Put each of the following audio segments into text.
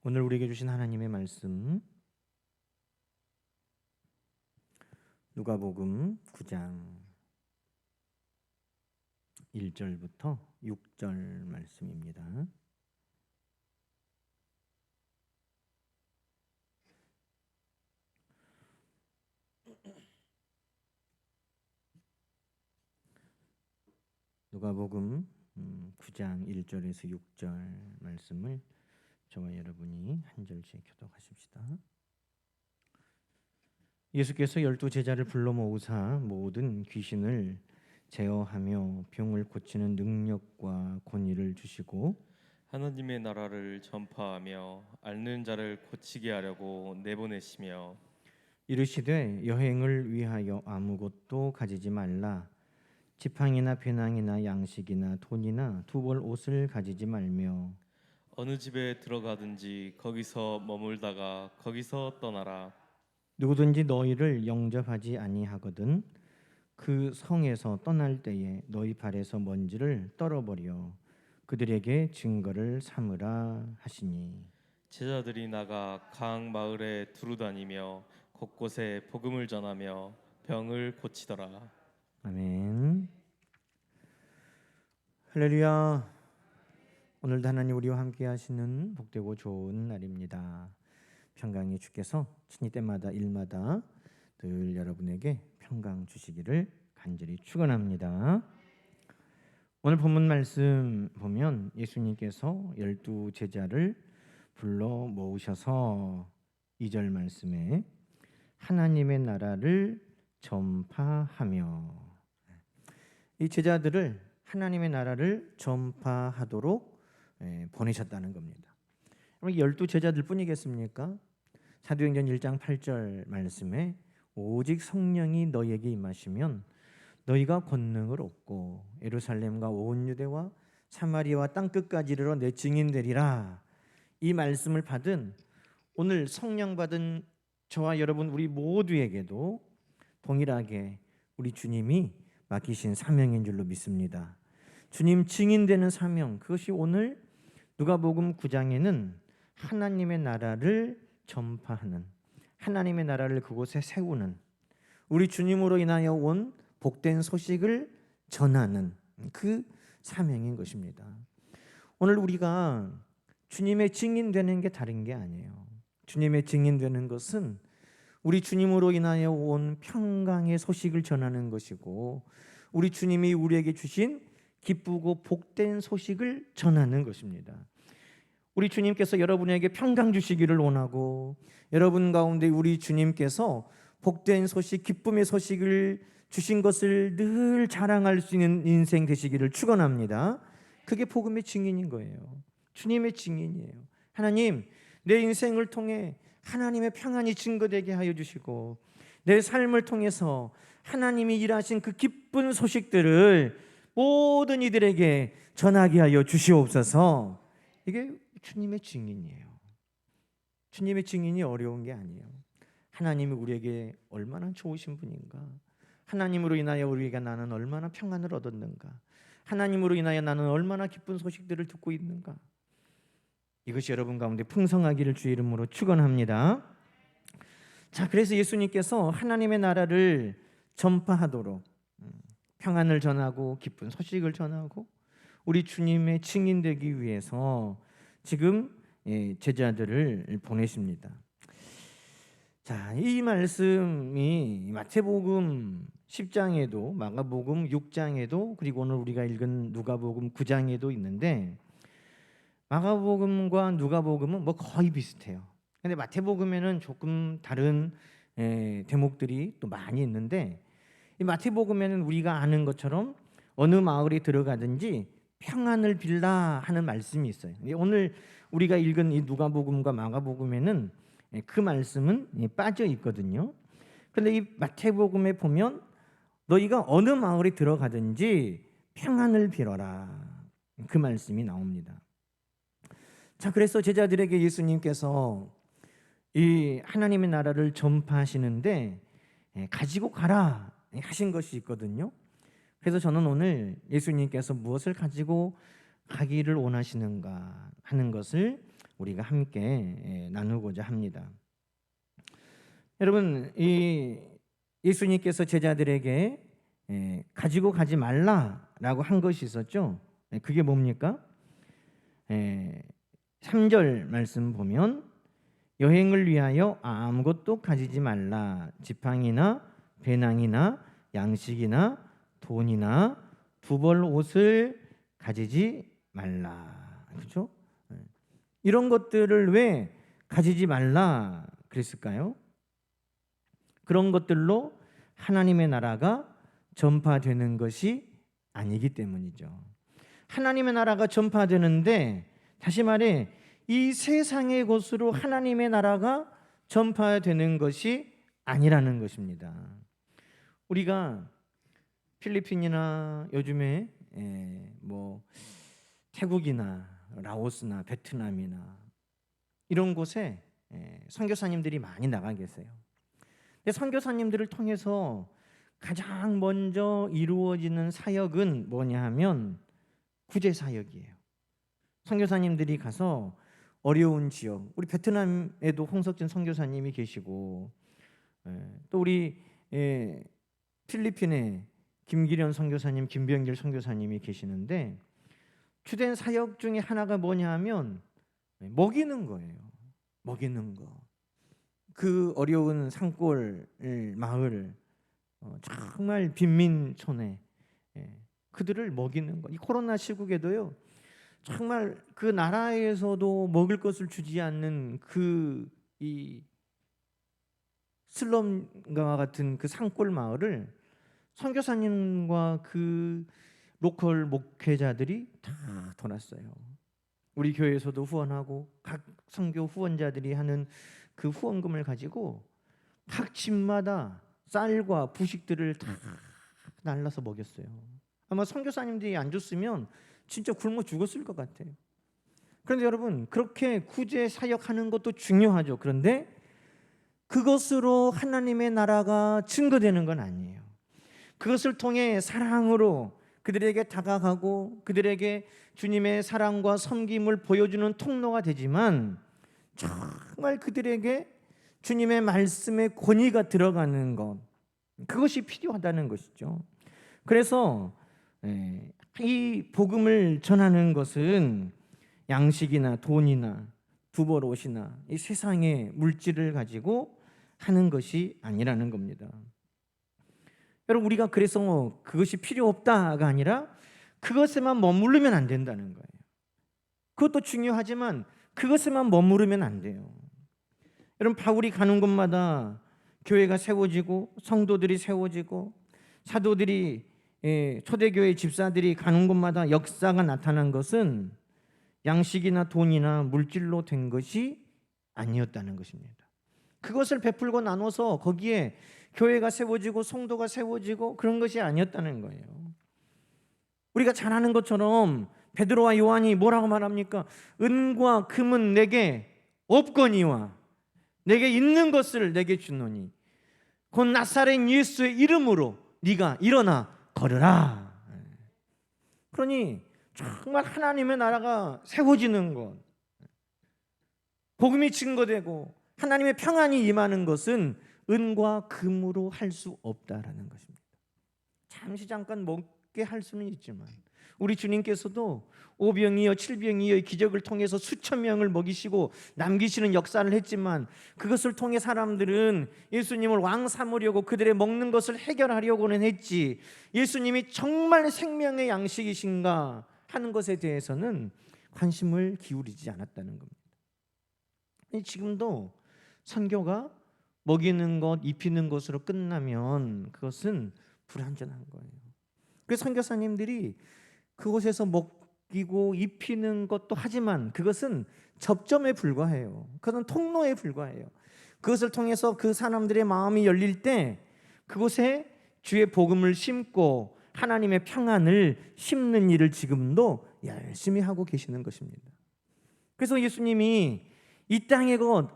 오늘 우리에게 주신 하나님의 말씀 누가복음 9장 1절부터 6절 말씀입니다. 누가복음 9장 1절에서 6절 말씀을 저와 여러분이 한 절씩 교독하십시다. 예수께서 12 제자를 불러 모으사 모든 귀신을 제어하며 병을 고치는 능력과 권위를 주시고 하나님의 나라를 전파하며 앓는 자를 고치게 하려고 내보내시며 이르시되 여행을 위하여 아무것도 가지지 말라. 지팡이나 배낭이나 양식이나 돈이나 두 벌 옷을 가지지 말며 어느 집에 들어가든지 거기서 머물다가 거기서 떠나라. 누구든지 너희를 영접하지 아니하거든 그 성에서 떠날 때에 너희 발에서 먼지를 떨어버려 그들에게 증거를 삼으라 하시니 제자들이 나가 각 마을에 두루 다니며 곳곳에 복음을 전하며 병을 고치더라. 아멘. 할렐루야. 오늘도 하나님 우리와 함께 하시는 복되고 좋은 날입니다. 평강의 주께서 친히 때마다 일마다 늘 여러분에게 평강 주시기를 간절히 축원합니다. 오늘 본문 말씀 보면 예수님께서 12 제자를 불러 모으셔서 2절 말씀에 하나님의 나라를 전파하며 이 제자들을 하나님의 나라를 전파하도록 보내셨다는 겁니다. 12 제자들 뿐이겠습니까? 사도행전 1장 8절 말씀에 오직 성령이 너희에게 임하시면 너희가 권능을 얻고 예루살렘과 온 유대와 사마리아와 땅끝까지 이르러 내 증인 되리라. 이 말씀을 받은 오늘 성령 받은 저와 여러분 우리 모두에게도 동일하게 우리 주님이 맡기신 사명인 줄로 믿습니다. 주님 증인되는 사명, 그것이 오늘 누가복음 9장에는 하나님의 나라를 전파하는, 하나님의 나라를 그곳에 세우는, 우리 주님으로 인하여 온 복된 소식을 전하는 그 사명인 것입니다. 오늘 우리가 주님의 증인되는 게 다른 게 아니에요. 주님의 증인되는 것은 우리 주님으로 인하여 온 평강의 소식을 전하는 것이고 우리 주님이 우리에게 주신 기쁘고 복된 소식을 전하는 것입니다. 우리 주님께서 여러분에게 평강 주시기를 원하고 여러분 가운데 우리 주님께서 복된 소식, 기쁨의 소식을 주신 것을 늘 자랑할 수 있는 인생 되시기를 축원합니다. 그게 복음의 증인인 거예요. 주님의 증인이에요. 하나님, 내 인생을 통해 하나님의 평안이 증거되게 하여 주시고 내 삶을 통해서 하나님이 일하신 그 기쁜 소식들을 모든 이들에게 전하게 하여 주시옵소서. 이게 주님의 증인이에요. 주님의 증인이 어려운 게 아니에요. 하나님이 우리에게 얼마나 좋으신 분인가, 하나님으로 인하여 우리가 나는 얼마나 평안을 얻었는가, 하나님으로 인하여 나는 얼마나 기쁜 소식들을 듣고 있는가, 이것이 여러분 가운데 풍성하기를 주의 이름으로 축원합니다. 자, 그래서 예수님께서 하나님의 나라를 전파하도록 평안을 전하고 기쁜 소식을 전하고 우리 주님의 증인되기 위해서 지금 제자들을 보내십니다. 자, 이 말씀이 마태복음 10장에도 마가복음 6장에도 그리고 오늘 우리가 읽은 누가복음 9장에도 있는데 마가복음과 누가복음은 뭐 거의 비슷해요. 근데 마태복음에는 조금 다른 대목들이 또 많이 있는데 이 마태복음에는 우리가 아는 것처럼 어느 마을에 들어가든지 평안을 빌라 하는 말씀이 있어요. 오늘 우리가 읽은 이 누가복음과 마가복음에는 그 말씀은 빠져 있거든요. 그런데 이 마태복음에 보면 너희가 어느 마을에 들어가든지 평안을 빌어라, 그 말씀이 나옵니다. 자, 그래서 제자들에게 예수님께서 이 하나님의 나라를 전파하시는데 가지고 가라 하신 것이 있거든요. 그래서 저는 오늘 예수님께서 무엇을 가지고 가기를 원하시는가 하는 것을 우리가 함께 나누고자 합니다. 여러분, 이 예수님께서 제자들에게 가지고 가지 말라라고 한 것이 있었죠. 그게 뭡니까? 3절 말씀 보면 여행을 위하여 아무것도 가지지 말라. 지팡이나 배낭이나 양식이나 돈이나 두 벌 옷을 가지지 말라. 그렇죠? 이런 것들을 왜 가지지 말라 그랬을까요? 그런 것들로 하나님의 나라가 전파되는 것이 아니기 때문이죠. 하나님의 나라가 전파되는데, 다시 말해 이 세상의 것으로 하나님의 나라가 전파되는 것이 아니라는 것입니다. 우리가 필리핀이나 요즘에 뭐 태국이나 라오스나 베트남이나 이런 곳에 선교사님들이 많이 나가 계세요. 근데 선교사님들을 통해서 가장 먼저 이루어지는 사역은 뭐냐 하면 구제 사역이에요. 선교사님들이 가서 어려운 지역, 우리 베트남에도 홍석진 선교사님이 계시고, 또 우리 필리핀에 김기련 선교사님, 김병길 선교사님이 계시는데, 주된 사역 중에 하나가 뭐냐 하면 먹이는 거예요. 먹이는 거. 그 어려운 산골 마을, 정말 빈민촌에 그들을 먹이는 것. 이 코로나 시국에도요, 정말 그 나라에서도 먹을 것을 주지 않는 이 슬럼과 같은 그 산골 마을을 선교사님과 그 로컬 목회자들이 다 돌았어요. 우리 교회에서도 후원하고 각 선교 후원자들이 하는 그 후원금을 가지고 각 집마다 쌀과 부식들을 다 날라서 먹였어요. 아마 선교사님들이 안 줬으면 진짜 굶어 죽었을 것 같아요. 그런데 여러분, 그렇게 구제 사역하는 것도 중요하죠. 그런데 그것으로 하나님의 나라가 증거되는 건 아니에요. 그것을 통해 사랑으로 그들에게 다가가고 그들에게 주님의 사랑과 섬김을 보여주는 통로가 되지만, 정말 그들에게 주님의 말씀의 권위가 들어가는 것, 그것이 필요하다는 것이죠. 그래서 이 복음을 전하는 것은 양식이나 돈이나 두벌 옷이나 이 세상의 물질을 가지고 하는 것이 아니라는 겁니다. 여러분, 우리가 그래서 그것이 필요 없다가 아니라 그것에만 머무르면 안 된다는 거예요. 그것도 중요하지만 그것에만 머무르면 안 돼요. 여러분, 바울이 가는 곳마다 교회가 세워지고 성도들이 세워지고 사도들이, 초대교회 집사들이 가는 곳마다 역사가 나타난 것은 양식이나 돈이나 물질로 된 것이 아니었다는 것입니다. 그것을 베풀고 나눠서 거기에 교회가 세워지고 성도가 세워지고 그런 것이 아니었다는 거예요. 우리가 잘 아는 것처럼 베드로와 요한이 뭐라고 말합니까? 은과 금은 내게 없거니와 내게 있는 것을 내게 주노니 곧 나사렛 예수의 이름으로 네가 일어나 걸으라. 그러니 정말 하나님의 나라가 세워지는 것, 복음이 증거되고 하나님의 평안이 임하는 것은 은과 금으로 할 수 없다라는 것입니다. 잠시 잠깐 먹게 할 수는 있지만 우리 주님께서도 5병이여 7병이여의 기적을 통해서 수천 명을 먹이시고 남기시는 역사를 했지만, 그것을 통해 사람들은 예수님을 왕 삼으려고 그들의 먹는 것을 해결하려고는 했지, 예수님이 정말 생명의 양식이신가 하는 것에 대해서는 관심을 기울이지 않았다는 겁니다. 지금도 선교가 먹이는 것, 입히는 것으로 끝나면 그것은 불완전한 거예요. 그래서 선교사님들이 그곳에서 먹이고 입히는 것도 하지만 그것은 접점에 불과해요. 그것은 통로에 불과해요. 그것을 통해서 그 사람들의 마음이 열릴 때 그곳에 주의 복음을 심고 하나님의 평안을 심는 일을 지금도 열심히 하고 계시는 것입니다. 그래서 예수님이 이 땅의 것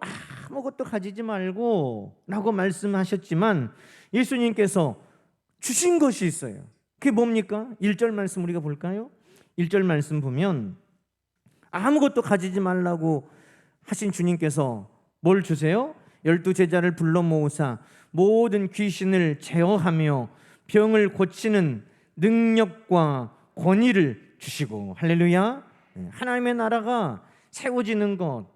아무것도 가지지 말고 라고 말씀하셨지만, 예수님께서 주신 것이 있어요. 그게 뭡니까? 1절 말씀 우리가 볼까요? 1절 말씀 보면 아무것도 가지지 말라고 하신 주님께서 뭘 주세요? 12제자를 불러 모으사 모든 귀신을 제어하며 병을 고치는 능력과 권위를 주시고, 할렐루야. 하나님의 나라가 세워지는 것,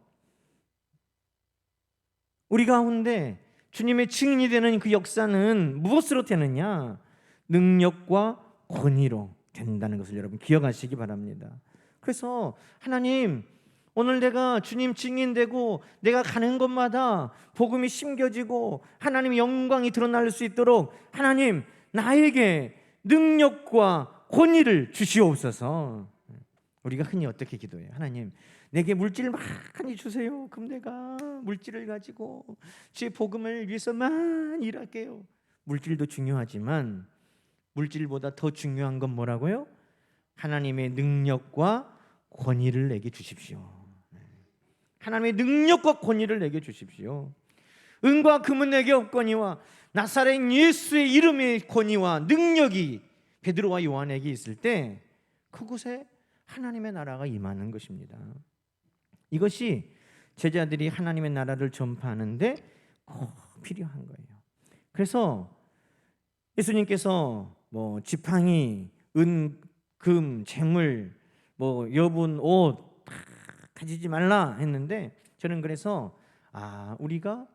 우리 가운데 주님의 증인이 되는 그 역사는 무엇으로 되느냐? 능력과 권위로 된다는 것을 여러분 기억하시기 바랍니다. 그래서 하나님, 오늘 내가 주님 증인되고 내가 가는 곳마다 복음이 심겨지고 하나님의 영광이 드러날 수 있도록 하나님, 나에게 능력과 권위를 주시옵소서. 우리가 흔히 어떻게 기도해요? 하나님, 내게 물질 많이 주세요. 그럼 내가 물질을 가지고 주의 복음을 위해서 많이 일할게요. 물질도 중요하지만 물질보다 더 중요한 건 뭐라고요? 하나님의 능력과 권위를 내게 주십시오. 하나님의 능력과 권위를 내게 주십시오. 은과 금은 내게 없거니와 나사렛 예수의 이름의 권위와 능력이 베드로와 요한에게 있을 때 그곳에 하나님의 나라가 임하는 것입니다. 이것이 제자들이 하나님의 나라를 전파하는데 꼭 필요한 거예요. 그래서 예수님께서 지팡이, 은, 금, 재물, 여분, 옷 다 가지지 말라 했는데, 저는 그래서 우리가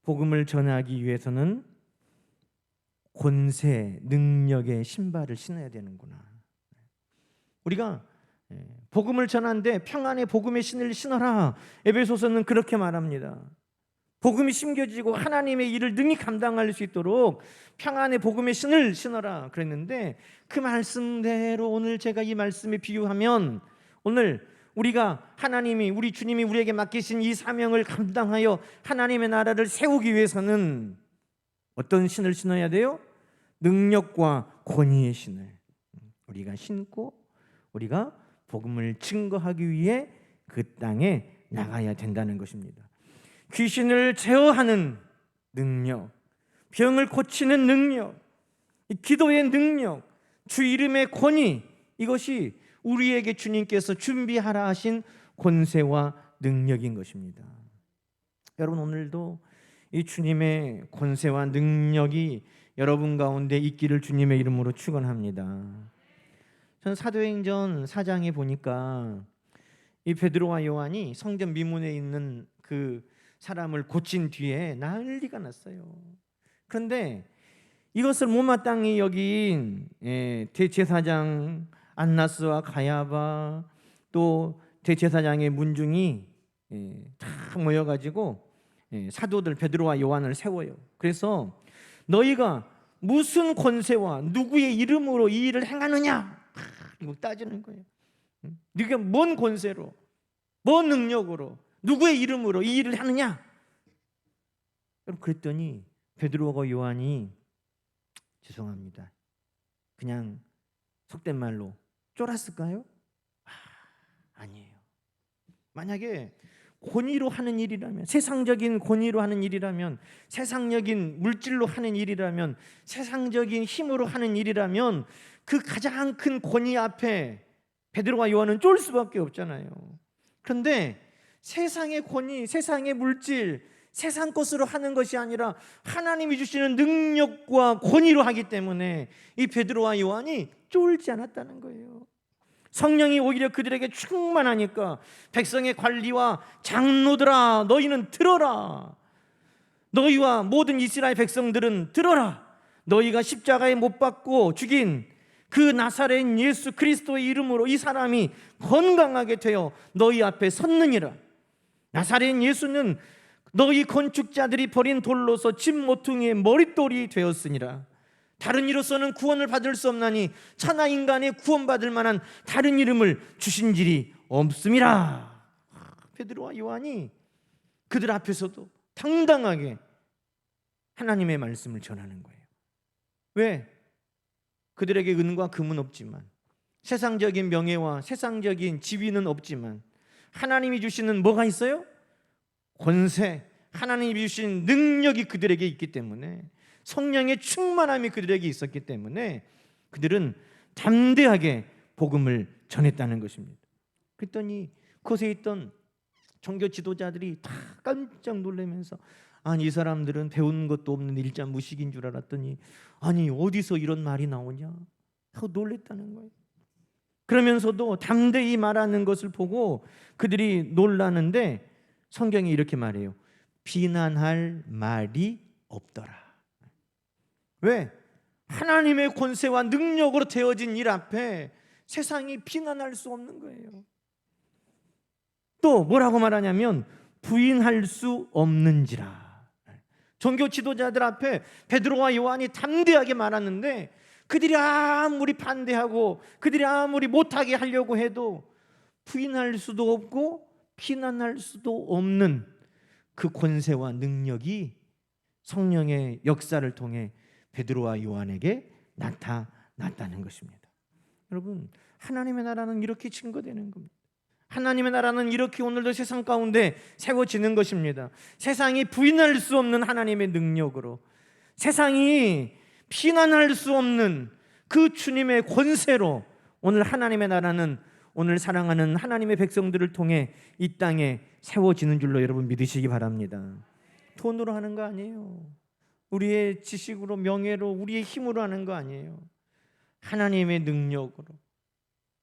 복음을 전하기 위해서는 권세, 능력의 신발을 신어야 되는구나. 우리가 복음을 전하는데 평안의 복음의 신을 신어라. 에베소서는 그렇게 말합니다. 복음이 심겨지고 하나님의 일을 능히 감당할 수 있도록 평안의 복음의 신을 신어라 그랬는데, 그 말씀대로 오늘 제가 이 말씀에 비유하면, 오늘 우리가 하나님이, 우리 주님이 우리에게 맡기신 이 사명을 감당하여 하나님의 나라를 세우기 위해서는 어떤 신을 신어야 돼요? 능력과 권위의 신을 우리가 신고 우리가 복음을 증거하기 위해 그 땅에 나가야 된다는 것입니다. 귀신을 제어하는 능력, 병을 고치는 능력, 기도의 능력, 주 이름의 권위, 이것이 우리에게 주님께서 준비하라 하신 권세와 능력인 것입니다. 여러분, 오늘도 이 주님의 권세와 능력이 여러분 가운데 있기를 주님의 이름으로 축원합니다. 저는 사도행전 4장에 보니까 이 베드로와 요한이 성전 미문에 있는 그 사람을 고친 뒤에 난리가 났어요. 그런데 이것을 못마땅히 여긴 대제사장 안나스와 가야바, 또 대제사장의 문중이 다 모여가지고 사도들 베드로와 요한을 세워요. 그래서 너희가 무슨 권세와 누구의 이름으로 이 일을 행하느냐, 이거 따지는 거예요. 네가 뭔 권세로, 뭔 능력으로, 누구의 이름으로 이 일을 하느냐. 그랬더니 베드로와 요한이, 죄송합니다, 그냥 속된 말로 쫄았을까요? 아니에요. 만약에 권위로 하는 일이라면, 세상적인 권위로 하는 일이라면, 세상적인 물질로 하는 일이라면, 세상적인 힘으로 하는 일이라면 그 가장 큰 권위 앞에 베드로와 요한은 쫄 수밖에 없잖아요. 그런데 세상의 권위, 세상의 물질, 세상 것으로 하는 것이 아니라 하나님이 주시는 능력과 권위로 하기 때문에 이 베드로와 요한이 쫄지 않았다는 거예요. 성령이 오히려 그들에게 충만하니까 백성의 관리와 장로들아, 너희는 들어라. 너희와 모든 이스라엘 백성들은 들어라. 너희가 십자가에 못 박고 죽인 그 나사렛 예수 그리스도의 이름으로 이 사람이 건강하게 되어 너희 앞에 섰느니라. 나사렛 예수는 너희 건축자들이 버린 돌로서 집 모퉁이의 머릿돌이 되었으니라. 다른 이로서는 구원을 받을 수 없나니 천하 인간의 구원받을 만한 다른 이름을 주신지리 없음이라. 베드로와 요한이 그들 앞에서도 당당하게 하나님의 말씀을 전하는 거예요. 왜? 그들에게 은과 금은 없지만, 세상적인 명예와 세상적인 지위는 없지만, 하나님이 주시는 뭐가 있어요? 권세, 하나님이 주신 능력이 그들에게 있기 때문에, 성령의 충만함이 그들에게 있었기 때문에 그들은 담대하게 복음을 전했다는 것입니다. 그랬더니 그곳에 있던 종교 지도자들이 다 깜짝 놀라면서 아니 이 사람들은 배운 것도 없는 일자 무식인 줄 알았더니 아니 어디서 이런 말이 나오냐 하고 놀랬다는 거예요. 그러면서도 담대히 말하는 것을 보고 그들이 놀라는데 성경이 이렇게 말해요. 비난할 말이 없더라. 왜? 하나님의 권세와 능력으로 되어진 일 앞에 세상이 비난할 수 없는 거예요. 또 뭐라고 말하냐면 부인할 수 없는지라. 종교 지도자들 앞에 베드로와 요한이 담대하게 말하는데 그들이 아무리 반대하고 그들이 아무리 못하게 하려고 해도 부인할 수도 없고 비난할 수도 없는 그 권세와 능력이 성령의 역사를 통해 베드로와 요한에게 나타났다는 것입니다. 여러분, 하나님의 나라는 이렇게 증거되는 겁니다. 하나님의 나라는 이렇게 오늘도 세상 가운데 세워지는 것입니다. 세상이 부인할 수 없는 하나님의 능력으로, 세상이 비난할 수 없는 그 주님의 권세로 오늘 하나님의 나라는 오늘 사랑하는 하나님의 백성들을 통해 이 땅에 세워지는 줄로 여러분 믿으시기 바랍니다. 돈으로 하는 거 아니에요. 우리의 지식으로, 명예로, 우리의 힘으로 하는 거 아니에요. 하나님의 능력으로,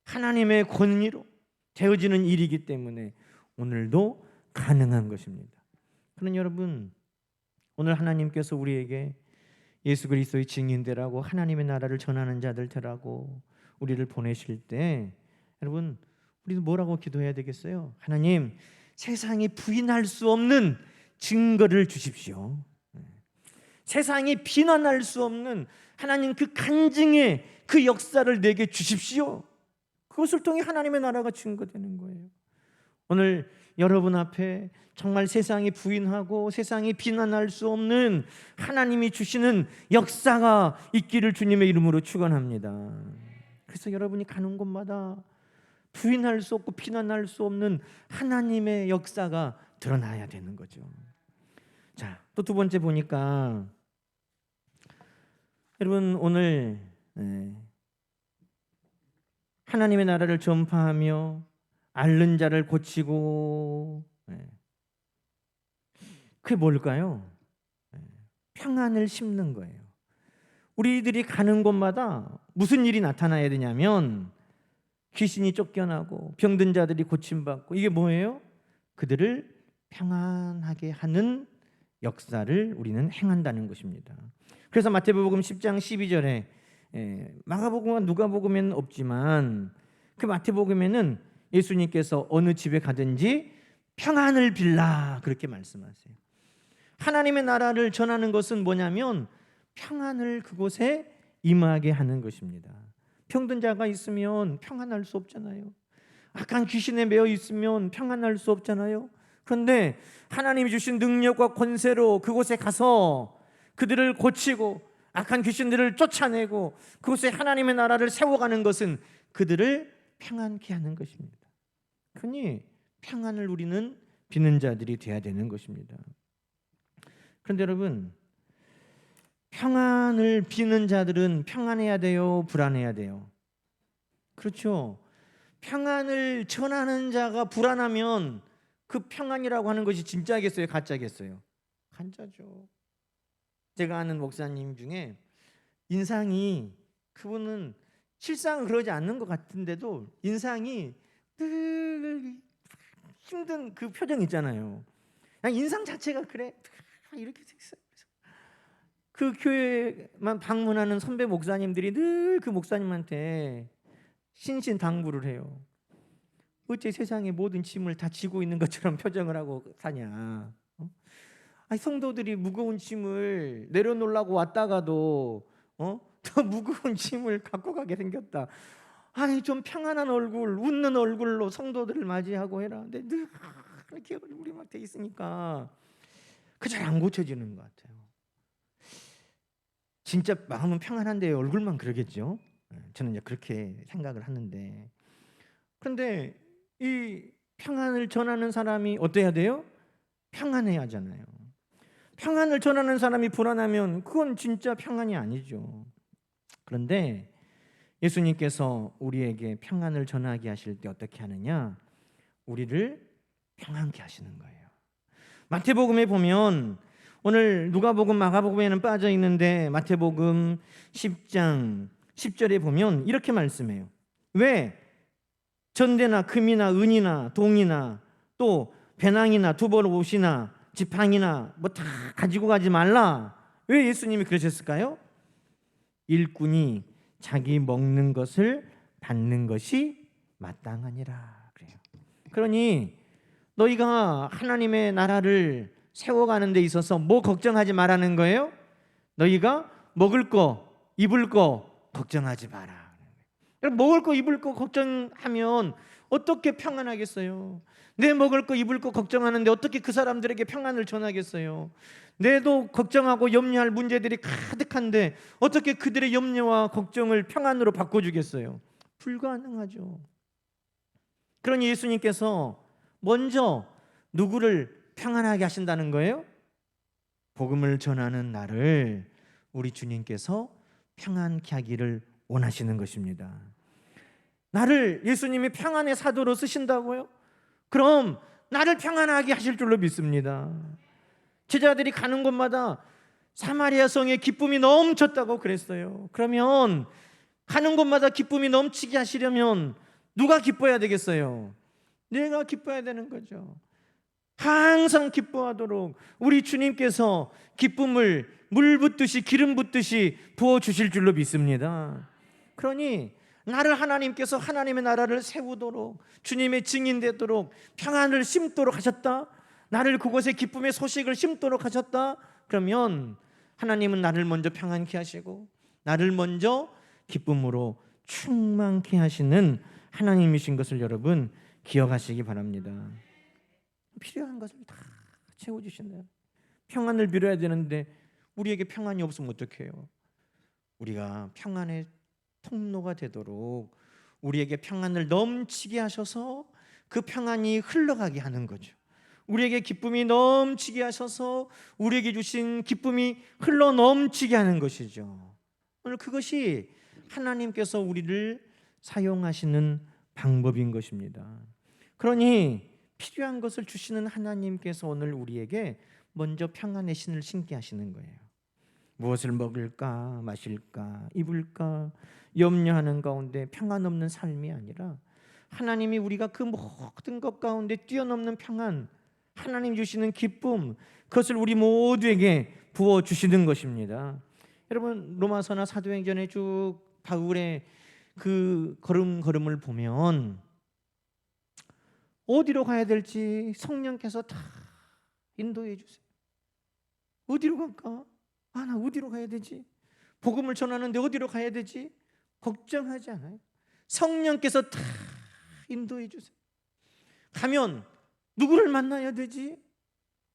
하나님의 권위로 되어지는 일이기 때문에 오늘도 가능한 것입니다. 그러나 여러분, 오늘 하나님께서 우리에게 예수 그리스도의 증인되라고 하나님의 나라를 전하는 자들 되라고 우리를 보내실 때 여러분, 우리도 뭐라고 기도해야 되겠어요? 하나님, 세상이 부인할 수 없는 증거를 주십시오. 세상이 비난할 수 없는 하나님 그 간증의 그 역사를 내게 주십시오. 그것을 통해 하나님의 나라가 증거되는 거예요. 오늘 여러분 앞에 정말 세상이 부인하고 세상이 비난할 수 없는 하나님이 주시는 역사가 있기를 주님의 이름으로 축원합니다. 그래서 여러분이 가는 곳마다 부인할 수 없고 비난할 수 없는 하나님의 역사가 드러나야 되는 거죠. 자, 또 두 번째 보니까 여러분 오늘 하나님의 나라를 전파하며 앓는 자를 고치고, 그게 뭘까요? 평안을 심는 거예요. 우리들이 가는 곳마다 무슨 일이 나타나야 되냐면 귀신이 쫓겨나고 병든 자들이 고침받고, 이게 뭐예요? 그들을 평안하게 하는 역사를 우리는 행한다는 것입니다. 그래서 마태복음 10장 12절에 마가복음과 누가복음에는 없지만 그 마태복음에는 예수님께서 어느 집에 가든지 평안을 빌라 그렇게 말씀하세요. 하나님의 나라를 전하는 것은 뭐냐면 평안을 그곳에 임하게 하는 것입니다. 병든 자가 있으면 평안할 수 없잖아요. 악한 귀신에 매여 있으면 평안할 수 없잖아요. 그런데 하나님이 주신 능력과 권세로 그곳에 가서 그들을 고치고 악한 귀신들을 쫓아내고 그곳에 하나님의 나라를 세워가는 것은 그들을 평안케 하는 것입니다. 그러니 평안을 우리는 비는 자들이 되어야 되는 것입니다. 그런데 여러분, 평안을 비는 자들은 평안해야 돼요? 불안해야 돼요? 그렇죠. 평안을 전하는 자가 불안하면 그 평안이라고 하는 것이 진짜겠어요? 가짜겠어요? 가짜죠. 제가 아는 목사님 중에 인상이, 그분은 실상은 그러지 않는 것 같은데도 인상이 늘 힘든 그 표정 있잖아요. 그냥 인상 자체가 그래 이렇게 돼 있어요. 그 교회만 방문하는 선배 목사님들이 늘 그 목사님한테 신신당부를 해요. 어째 세상의 모든 짐을 다 지고 있는 것처럼 표정을 하고 사냐? 아니, 성도들이 무거운 짐을 내려놓으려고 왔다가도 더 무거운 짐을 갖고 가게 생겼다. 아니, 좀 평안한 얼굴, 웃는 얼굴로 성도들을 맞이하고 해라. 근데 늘 이렇게 얼굴이 막 돼 있으니까 그 잘 안 고쳐지는 것 같아요. 진짜 마음은 평안한데 얼굴만 그러겠죠. 저는 이제 그렇게 생각을 하는데, 그런데 이 평안을 전하는 사람이 어때야 돼요? 평안해야 하잖아요. 평안을 전하는 사람이 불안하면 그건 진짜 평안이 아니죠. 그런데 예수님께서 우리에게 평안을 전하게 하실 때 어떻게 하느냐? 우리를 평안케 하시는 거예요. 마태복음에 보면 오늘 누가복음, 마가복음에는 빠져 있는데 마태복음 10장 10절에 보면 이렇게 말씀해요. 왜 전대나 금이나 은이나 동이나 또 배낭이나 두벌 옷이나 지팡이나 뭐 다 가지고 가지 말라. 왜 예수님이 그러셨을까요? 일꾼이 자기 먹는 것을 받는 것이 마땅하니라 그래요. 그러니 너희가 하나님의 나라를 세워가는 데 있어서 뭐 걱정하지 말라는 거예요? 너희가 먹을 거, 입을 거 걱정하지 마라. 먹을 거, 입을 거 걱정하면 어떻게 평안하겠어요? 내 먹을 거, 입을 거 걱정하는데 어떻게 그 사람들에게 평안을 전하겠어요? 내도 걱정하고 염려할 문제들이 가득한데 어떻게 그들의 염려와 걱정을 평안으로 바꿔주겠어요? 불가능하죠. 그러니 예수님께서 먼저 누구를 평안하게 하신다는 거예요? 복음을 전하는 나를 우리 주님께서 평안케 하기를 원하시는 것입니다. 나를 예수님이 평안의 사도로 쓰신다고요? 그럼 나를 평안하게 하실 줄로 믿습니다. 제자들이 가는 곳마다 사마리아 성에 기쁨이 넘쳤다고 그랬어요. 그러면 가는 곳마다 기쁨이 넘치게 하시려면 누가 기뻐야 되겠어요? 내가 기뻐야 되는 거죠. 항상 기뻐하도록 우리 주님께서 기쁨을 물 붓듯이 기름 붓듯이 부어주실 줄로 믿습니다. 그러니 나를 하나님께서 하나님의 나라를 세우도록 주님의 증인 되도록 평안을 심도록 하셨다. 나를 그곳에 기쁨의 소식을 심도록 하셨다. 그러면 하나님은 나를 먼저 평안케 하시고 나를 먼저 기쁨으로 충만케 하시는 하나님이신 것을 여러분 기억하시기 바랍니다. 필요한 것을 다 채워주신다. 평안을 빌어야 되는데 우리에게 평안이 없으면 어떡해요? 우리가 평안의 통로가 되도록 우리에게 평안을 넘치게 하셔서 그 평안이 흘러가게 하는 거죠. 우리에게 기쁨이 넘치게 하셔서 우리에게 주신 기쁨이 흘러 넘치게 하는 것이죠. 오늘 그것이 하나님께서 우리를 사용하시는 방법인 것입니다. 그러니 필요한 것을 주시는 하나님께서 오늘 우리에게 먼저 평안의 신을 신게 하시는 거예요. 무엇을 먹을까, 마실까, 입을까 염려하는 가운데 평안 없는 삶이 아니라 하나님이 우리가 그 모든 것 가운데 뛰어넘는 평안, 하나님 주시는 기쁨, 그것을 우리 모두에게 부어주시는 것입니다. 여러분 로마서나 사도행전에 쭉 바울의 그 걸음걸음을 보면 어디로 가야 될지 성령께서 다 인도해 주세요. 어디로 갈까? 나 어디로 가야 되지? 복음을 전하는데 어디로 가야 되지? 걱정하지 않아요. 성령께서 다 인도해 주세요. 가면 누구를 만나야 되지?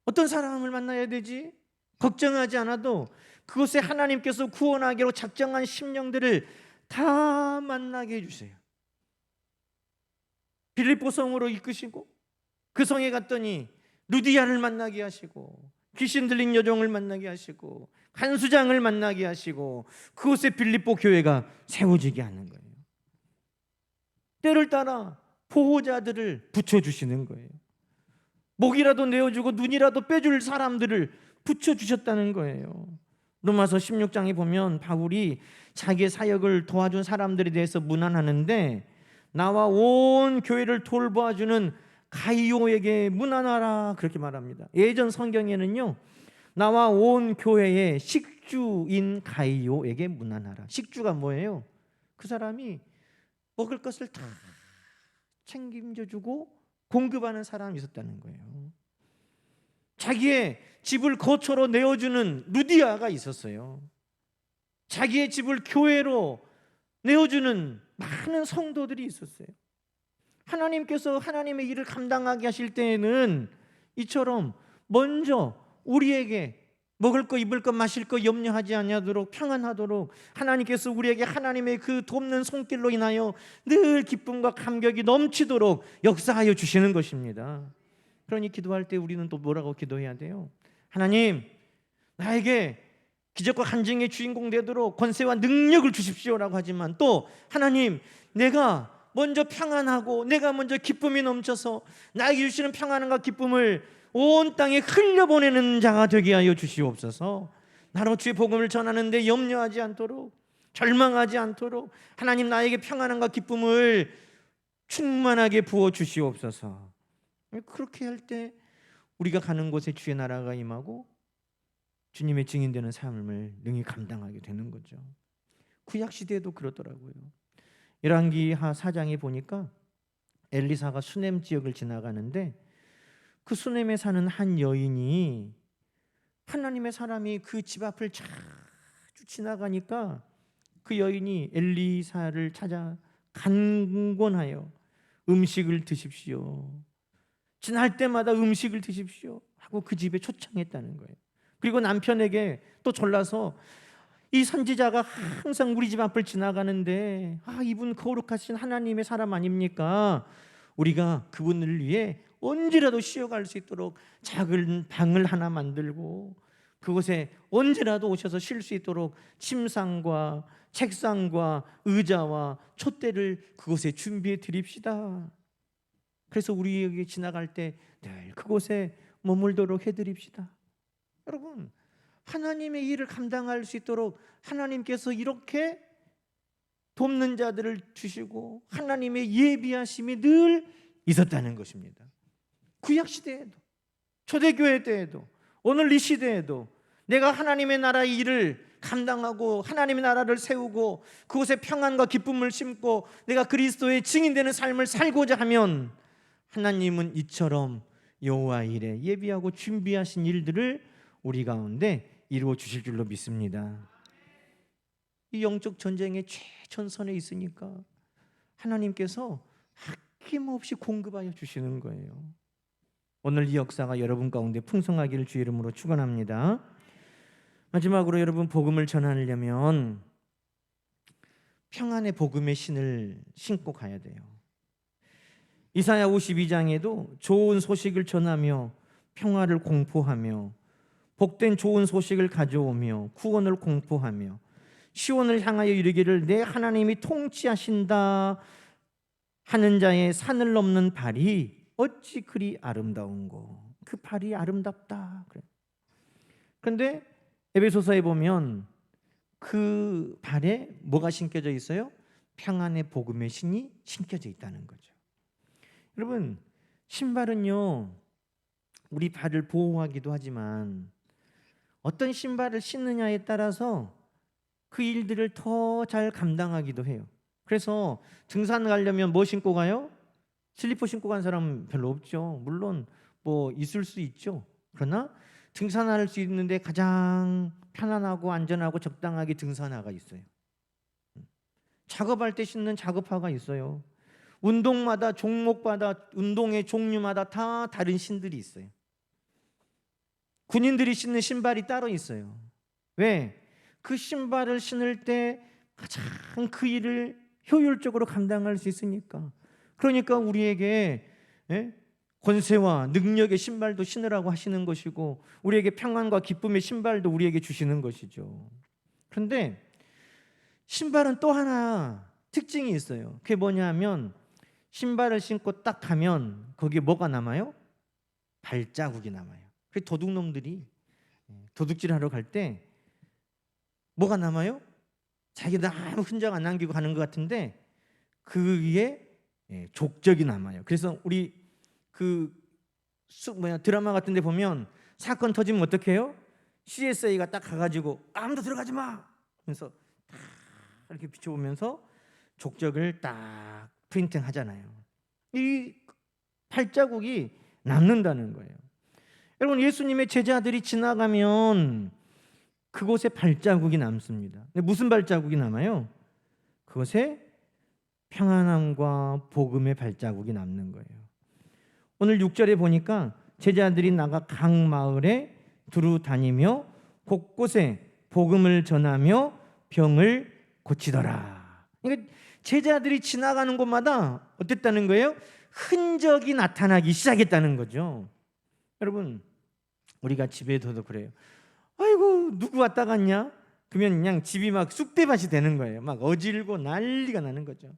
어떤 사람을 만나야 되지? 걱정하지 않아도 그곳에 하나님께서 구원하기로 작정한 심령들을 다 만나게 해주세요. 빌립보 성으로 이끄시고 그 성에 갔더니 루디아를 만나게 하시고 귀신 들린 여종을 만나게 하시고 간수장을 만나게 하시고 그곳에 빌립보 교회가 세워지게 하는 거예요. 때를 따라 보호자들을 붙여주시는 거예요. 목이라도 내어주고 눈이라도 빼줄 사람들을 붙여주셨다는 거예요. 로마서 16장에 보면 바울이 자기의 사역을 도와준 사람들에 대해서 문안하는데 나와 온 교회를 돌보아주는 가이오에게 문안하라 그렇게 말합니다. 예전 성경에는요 나와 온 교회의 식주인 가이오에게 문안하라. 식주가 뭐예요? 그 사람이 먹을 것을 다 책임져주고 공급하는 사람이 있었다는 거예요. 자기의 집을 거처로 내어주는 루디아가 있었어요. 자기의 집을 교회로 내어주는 많은 성도들이 있었어요. 하나님께서 하나님의 일을 감당하게 하실 때에는 이처럼 먼저 우리에게 먹을 거, 입을 거, 마실 거 염려하지 아니하도록 평안하도록 하나님께서 우리에게 하나님의 그 돕는 손길로 인하여 늘 기쁨과 감격이 넘치도록 역사하여 주시는 것입니다. 그러니 기도할 때 우리는 또 뭐라고 기도해야 돼요? 하나님, 나에게 기적과 간증의 주인공 되도록 권세와 능력을 주십시오라고 하지만 또 하나님, 내가 먼저 평안하고 내가 먼저 기쁨이 넘쳐서 나에게 주시는 평안과 기쁨을 온 땅에 흘려보내는 자가 되게 하여 주시옵소서. 나로 주의 복음을 전하는데 염려하지 않도록, 절망하지 않도록 하나님 나에게 평안과 기쁨을 충만하게 부어 주시옵소서. 그렇게 할 때 우리가 가는 곳에 주의 나라가 임하고 주님의 증인되는 삶을 능히 감당하게 되는 거죠. 구약 시대에도 그러더라고요. 열왕기하 4장에 보니까 엘리사가 수넴 지역을 지나가는데 그 수넴에 사는 한 여인이 하나님의 사람이 그 집 앞을 자주 지나가니까 그 여인이 엘리사를 찾아 간곤하여 음식을 드십시오. 지날 때마다 음식을 드십시오 하고 그 집에 초청했다는 거예요. 그리고 남편에게 또 졸라서 이 선지자가 항상 우리 집 앞을 지나가는데 이분 거룩하신 하나님의 사람 아닙니까? 우리가 그분을 위해 언제라도 쉬어갈 수 있도록 작은 방을 하나 만들고 그곳에 언제라도 오셔서 쉴 수 있도록 침상과 책상과 의자와 촛대를 그곳에 준비해 드립시다. 그래서 우리에게 지나갈 때 늘 그곳에 머물도록 해드립시다. 여러분, 하나님의 일을 감당할 수 있도록 하나님께서 이렇게 돕는 자들을 주시고 하나님의 예비하심이 늘 있었다는 것입니다. 구약시대에도, 초대교회 때에도, 오늘 이 시대에도 내가 하나님의 나라의 일을 감당하고 하나님의 나라를 세우고 그곳에 평안과 기쁨을 심고 내가 그리스도의 증인되는 삶을 살고자 하면 하나님은 이처럼 여호와 일에 예비하고 준비하신 일들을 우리 가운데 이루어 주실 줄로 믿습니다. 이 영적 전쟁의 최전선에 있으니까 하나님께서 아낌없이 공급하여 주시는 거예요. 오늘 이 역사가 여러분 가운데 풍성하기를 주의 이름으로 축원합니다. 마지막으로 여러분, 복음을 전하려면 평안의 복음의 신을 신고 가야 돼요. 이사야 52장에도 좋은 소식을 전하며 평화를 공포하며 복된 좋은 소식을 가져오며 구원을 공포하며 시온을 향하여 이르기를 내 하나님이 통치하신다 하는 자의 산을 넘는 발이 어찌 그리 아름다운고. 그 발이 아름답다. 그런데 에베소서에 보면 그 발에 뭐가 신겨져 있어요? 평안의 복음의 신이 신겨져 있다는 거죠. 여러분, 신발은요 우리 발을 보호하기도 하지만 어떤 신발을 신느냐에 따라서 그 일들을 더 잘 감당하기도 해요. 그래서 등산 가려면 뭐 신고 가요? 슬리퍼 신고 간 사람은 별로 없죠. 물론 뭐 있을 수 있죠. 그러나 등산할 수 있는데 가장 편안하고 안전하고 적당하게 등산화가 있어요. 작업할 때 신는 작업화가 있어요. 운동마다 종목마다 운동의 종류마다 다 다른 신들이 있어요. 군인들이 신는 신발이 따로 있어요. 왜? 그 신발을 신을 때 가장 그 일을 효율적으로 감당할 수 있으니까. 그러니까 우리에게 권세와 능력의 신발도 신으라고 하시는 것이고 우리에게 평안과 기쁨의 신발도 우리에게 주시는 것이죠. 그런데 신발은 또 하나 특징이 있어요. 그게 뭐냐면 신발을 신고 딱 가면 거기에 뭐가 남아요? 발자국이 남아요. 그 도둑놈들이 도둑질하러 갈 때 뭐가 남아요? 자기들 아무 흔적 안 남기고 가는 것 같은데 그 위에 족적이 남아요. 그래서 우리 드라마 같은 데 보면 사건 터지면 어떻게 해요? CSA가 딱 가가지고 아무도 들어가지 마! 하면서 딱 이렇게 비춰보면서 족적을 딱 프린팅 하잖아요. 이 발자국이 남는다는 거예요. 여러분, 예수님의 제자들이 지나가면 그곳에 발자국이 남습니다. 근데 무슨 발자국이 남아요? 그곳에 평안함과 복음의 발자국이 남는 거예요. 오늘 6절에 보니까 제자들이 나가 각 마을에 두루 다니며 곳곳에 복음을 전하며 병을 고치더라. 그러니까 제자들이 지나가는 곳마다 어땠다는 거예요? 흔적이 나타나기 시작했다는 거죠. 여러분, 우리가 집에서도 그래요. 아이고, 누구 왔다 갔냐? 그러면 그냥 집이 막 쑥대밭이 되는 거예요. 막 어질고 난리가 나는 거죠.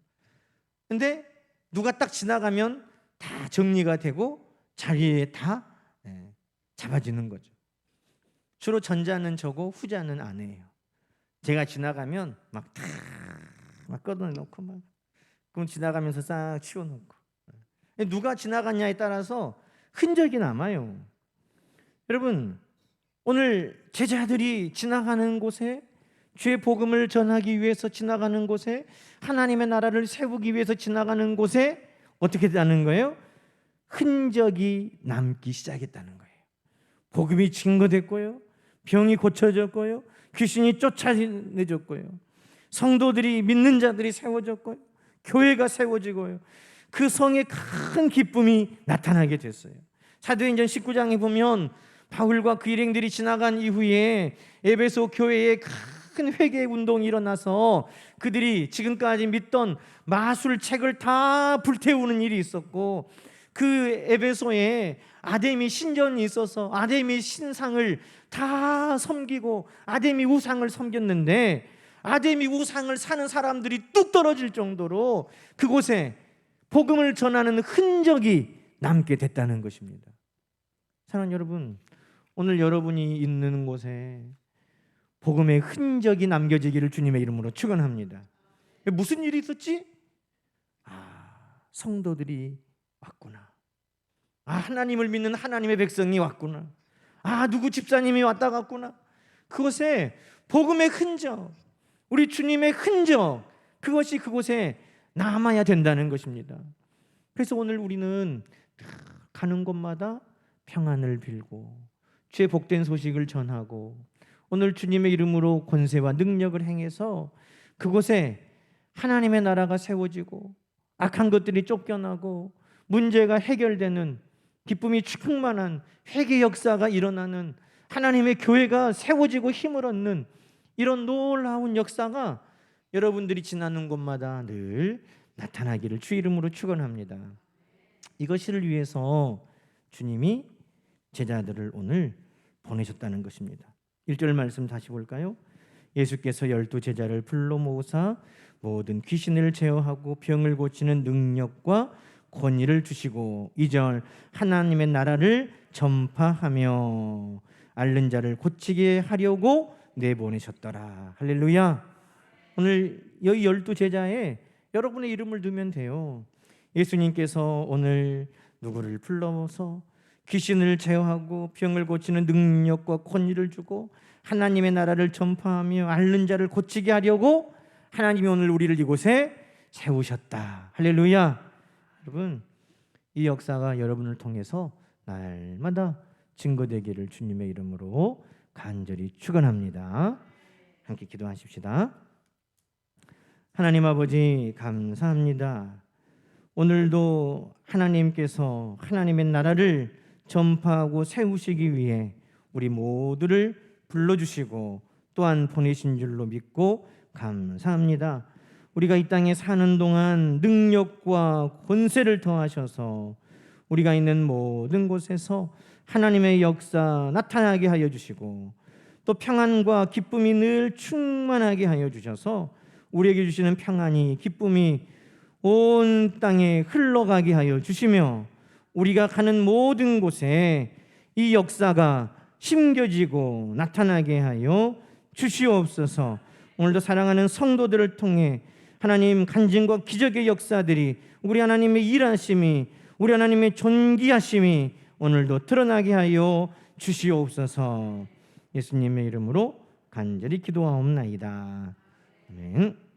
근데 누가 딱 지나가면 다 정리가 되고 자리에 다 잡아지는 거죠. 주로 전자는 저고 후자는 아내예요. 제가 지나가면 막 걷어놓고 막 그럼 지나가면서 싹 치워놓고 누가 지나갔냐에 따라서 흔적이 남아요. 여러분, 오늘 제자들이 지나가는 곳에, 주의 복음을 전하기 위해서 지나가는 곳에, 하나님의 나라를 세우기 위해서 지나가는 곳에 어떻게 되는 거예요? 흔적이 남기 시작했다는 거예요. 복음이 증거됐고요, 병이 고쳐졌고요, 귀신이 쫓아내졌고요, 성도들이, 믿는 자들이 세워졌고요, 교회가 세워지고요, 그 성에 큰 기쁨이 나타나게 됐어요. 사도행전 19장에 보면 바울과 그 일행들이 지나간 이후에 에베소 교회에 큰 회개 운동이 일어나서 그들이 지금까지 믿던 마술책을 다 불태우는 일이 있었고, 그 에베소에 아데미 신전이 있어서 아데미 신상을 다 섬기고 아데미 우상을 섬겼는데, 아데미 우상을 사는 사람들이 뚝 떨어질 정도로 그곳에 복음을 전하는 흔적이 남게 됐다는 것입니다. 사랑하는 여러분, 오늘 여러분이 있는 곳에 복음의 흔적이 남겨지기를 주님의 이름으로 축원합니다. 무슨 일이 있었지? 성도들이 왔구나. 하나님을 믿는 하나님의 백성이 왔구나. 누구 집사님이 왔다 갔구나. 그곳에 복음의 흔적, 우리 주님의 흔적, 그것이 그곳에 남아야 된다는 것입니다. 그래서 오늘 우리는 가는 곳마다 평안을 빌고 주의 복된 소식을 전하고, 오늘 주님의 이름으로 권세와 능력을 행해서 그곳에 하나님의 나라가 세워지고 악한 것들이 쫓겨나고 문제가 해결되는, 기쁨이 충만한 회개 역사가 일어나는, 하나님의 교회가 세워지고 힘을 얻는 이런 놀라운 역사가 여러분들이 지나는 곳마다 늘 나타나기를 주 이름으로 축원합니다. 이것을 위해서 주님이 제자들을 오늘 보내셨다는 것입니다. 1절 말씀 다시 볼까요? 예수께서 12 제자를 불러 모으사 모든 귀신을 제어하고 병을 고치는 능력과 권위를 주시고, 2절 하나님의 나라를 전파하며 앓는 자를 고치게 하려고 내보내셨더라. 할렐루야. 오늘 여기 12 제자에 여러분의 이름을 두면 돼요. 예수님께서 오늘 누구를 불러서 귀신을 제어하고 병을 고치는 능력과 권위를 주고 하나님의 나라를 전파하며 앓는 자를 고치게 하려고 하나님이 오늘 우리를 이곳에 세우셨다. 할렐루야. 여러분, 이 역사가 여러분을 통해서 날마다 증거되기를 주님의 이름으로 간절히 축원합니다. 함께 기도하십시다. 하나님 아버지, 감사합니다. 오늘도 하나님께서 하나님의 나라를 전파하고 세우시기 위해 우리 모두를 불러주시고 또한 보내신 줄로 믿고 감사합니다. 우리가 이 땅에 사는 동안 능력과 권세를 더하셔서 우리가 있는 모든 곳에서 하나님의 역사 나타나게 하여 주시고, 또 평안과 기쁨이 늘 충만하게 하여 주셔서 우리에게 주시는 평안이, 기쁨이 온 땅에 흘러가게 하여 주시며, 우리가 가는 모든 곳에 이 역사가 심겨지고 나타나게 하여 주시옵소서. 오늘도 사랑하는 성도들을 통해 하나님 간증과 기적의 역사들이, 우리 하나님의 일하심이, 우리 하나님의 존귀하심이 오늘도 드러나게 하여 주시옵소서. 예수님의 이름으로 간절히 기도하옵나이다. 아멘.